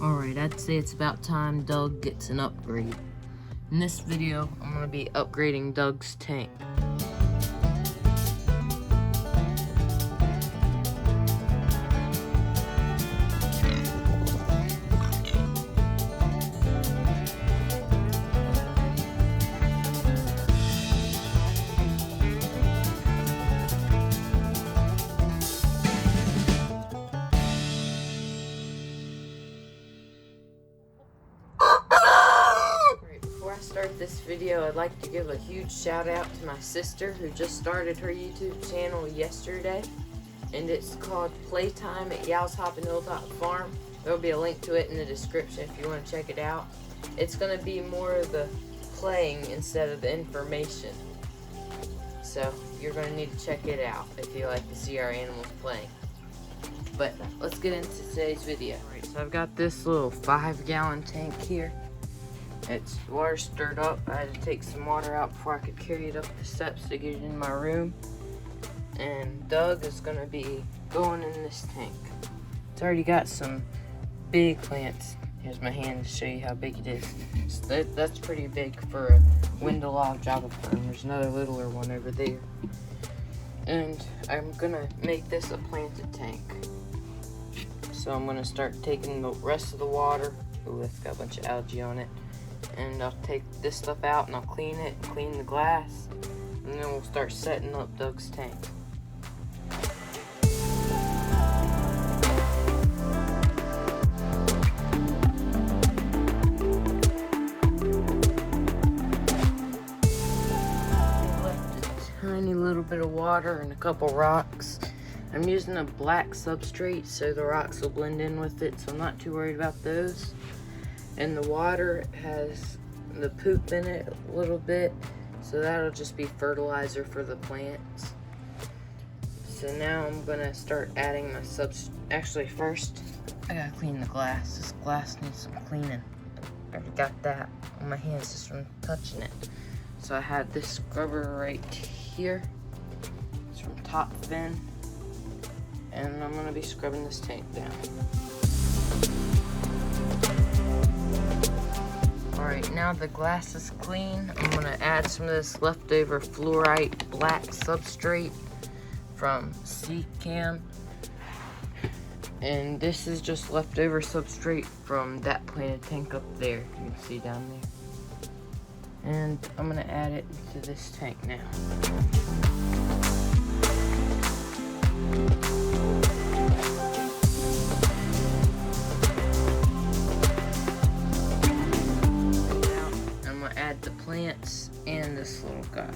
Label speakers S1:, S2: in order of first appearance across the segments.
S1: Alright, I'd say it's about time Doug gets an upgrade. In this video, I'm going to be upgrading Doug's tank. Before I start this video, I'd like to give a huge shout out to my sister who just started her YouTube channel yesterday, and it's called Playtime at Yow's Hoppin' Hilltop Farm. There'll be a link to it in the description if you want to check it out. It's going to be more of the playing instead of the information, so you're going to need to check it out if you like to see our animals playing. But let's get into today's video. Alright, so I've got this little 5-gallon tank here. It's water stirred up. I had to take some water out before I could carry it up the steps to get it in my room. And Doug is going to be going in this tank. It's already got some big plants. Here's my hand to show you how big it is. So that's pretty big for a window-log Java fern. There's another littler one over there. And I'm going to make this a planted tank. So I'm going to start taking the rest of the water. Ooh, it's got a bunch of algae on it. And I'll take this stuff out and I'll clean it, clean the glass, and then we'll start setting up Doug's tank. I left a tiny little bit of water and a couple rocks. I'm using a black substrate so the rocks will blend in with it, so I'm not too worried about those. And the water has the poop in it a little bit, so that'll just be fertilizer for the plants. So now I'm gonna start adding my Actually, first I gotta clean the glass. This glass needs some cleaning. I already got that on my hands just from touching it. So I had this scrubber right here. It's from Top Fin. And I'm gonna be scrubbing this tank down. Alright, now the glass is clean. I'm gonna add some of this leftover fluorite black substrate from Seacam. And this is just leftover substrate from that planted tank up there. You can see down there. And I'm gonna add it to this tank now. The plants and this little guy.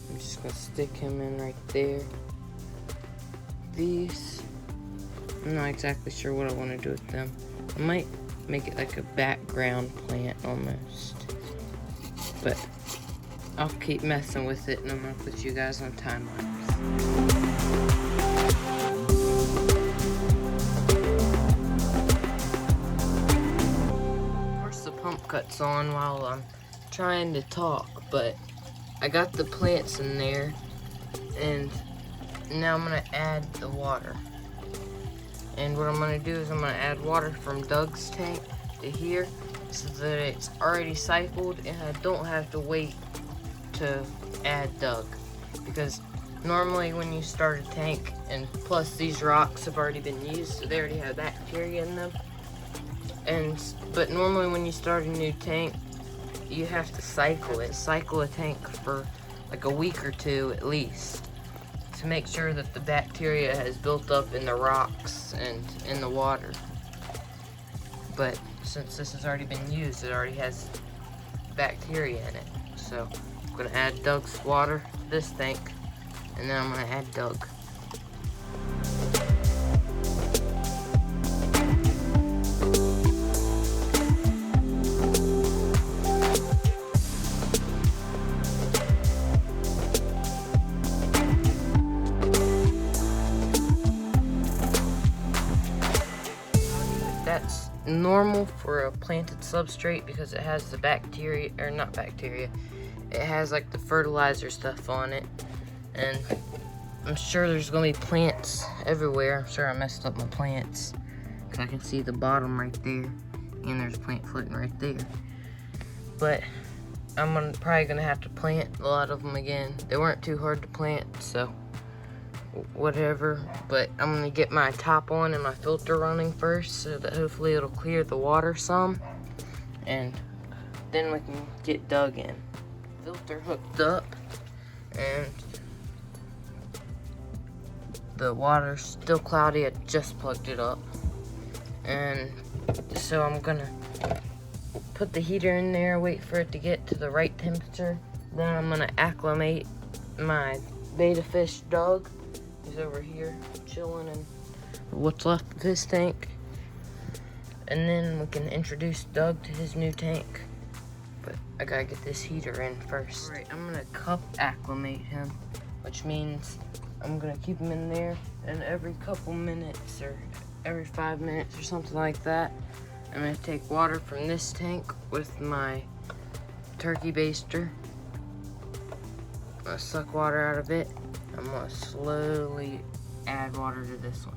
S1: I'm just gonna stick him in right there. These, I'm not exactly sure what I want to do with them. I might make it like a background plant almost, but I'll keep messing with it and I'm gonna put you guys on time lapse. The pump cuts on while I'm trying to talk, but I got the plants in there, and now I'm gonna add the water. And what I'm gonna do is I'm gonna add water from Doug's tank to here so that it's already cycled and I don't have to wait to add Doug, because normally when you start a tank, and plus these rocks have already been used, so they already have bacteria in them. But normally when you start a new tank, you have to cycle a tank for like a week or two at least, to make sure that the bacteria has built up in the rocks and in the water. But since this has already been used, it already has bacteria in it. So I'm gonna add Doug's water to this tank, and then I'm gonna add Doug. That's normal for a planted substrate because it has the bacteria, or not bacteria, it has like the fertilizer stuff on it, and I'm sure there's gonna be plants everywhere. I'm sure I messed up my plants, because I can see the bottom right there, and there's a plant floating right there. But I'm probably gonna have to plant a lot of them again. They weren't too hard to plant, so whatever. But I'm gonna get my top on and my filter running first, so that hopefully it'll clear the water some, and then we can get dug in. Filter hooked up, and the water's still cloudy. I just plugged it up, and so I'm gonna put the heater in there, wait for it to get to the right temperature. Then I'm gonna acclimate my betta fish Doug. He's over here chilling in what's left of his tank, and then we can introduce Doug to his new tank. But I gotta get this heater in first. Alright, I'm gonna cup acclimate him, which means I'm gonna keep him in there, and every couple minutes or every 5 minutes or something like that, I'm gonna take water from this tank with my turkey baster. I'm gonna suck water out of it. I'm gonna slowly add water to this one.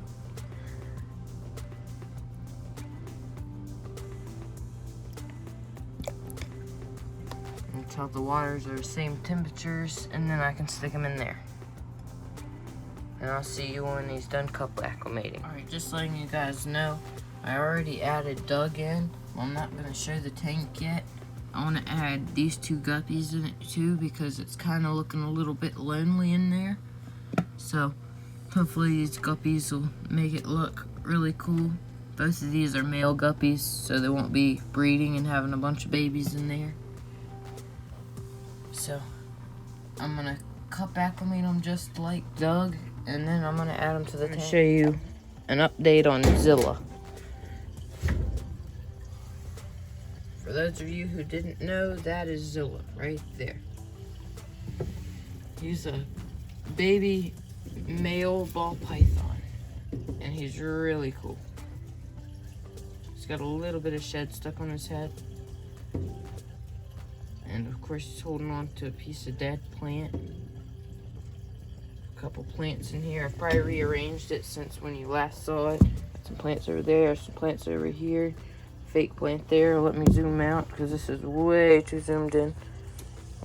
S1: Until the waters are the same temperatures, and then I can stick them in there. And I'll see you when he's done cup acclimating. Alright, just letting you guys know, I already added Doug in. Well, I'm not gonna show the tank yet. I wanna add these two guppies in it too, because it's kinda looking a little bit lonely in there. So, hopefully these guppies will make it look really cool. Both of these are male guppies, so they won't be breeding and having a bunch of babies in there. So, I'm gonna cup acclimate them just like Doug, and then I'm gonna add them to the tank. Show you an update on Zilla. For those of you who didn't know, that is Zilla right there. He's a baby male ball python, and he's really cool. He's got a little bit of shed stuck on his head, and of course he's holding on to a piece of dead plant. A couple plants in here. I've probably rearranged it since when you last saw it. Got some plants over there, some plants over here. Fake plant there. Let me zoom out because this is way too zoomed in.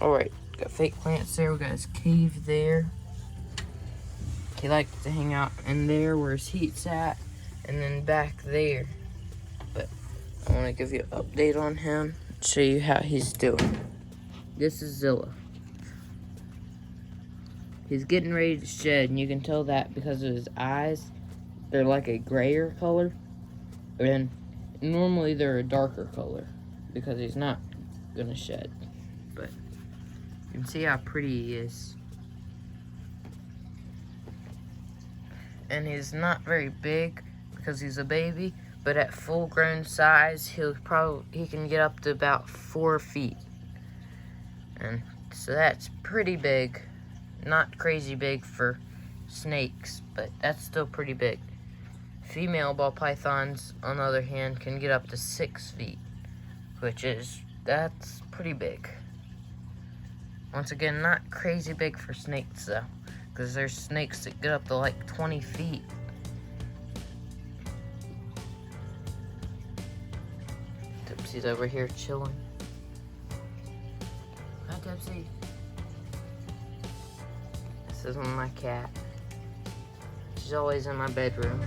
S1: Alright, got fake plants there. We got his cave there. He likes to hang out in there where his heat's at, and then back there. But I want to give you an update on him, show you how he's doing. This is Zilla. He's getting ready to shed, and you can tell that because of his eyes. They're like a grayer color, and normally they're a darker color because he's not gonna shed. But you can see how pretty he is. And he's not very big because he's a baby, but at full grown size he can get up to about 4 feet. And so that's pretty big. Not crazy big for snakes, but that's still pretty big. Female ball pythons, on the other hand, can get up to 6 feet, that's pretty big. Once again, not crazy big for snakes though, because there's snakes that get up to like 20 feet. Dipsy's over here chilling. Hi, Dipsy. This is my cat. She's always in my bedroom.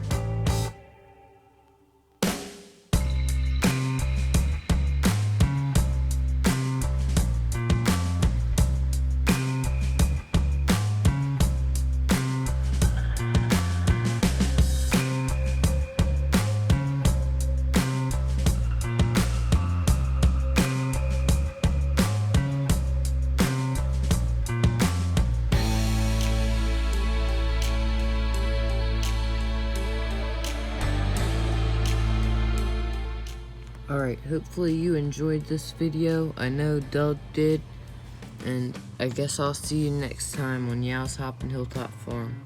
S1: Alright, hopefully you enjoyed this video. I know Doug did. And I guess I'll see you next time on Yow's Hoppin' Hilltop Farm.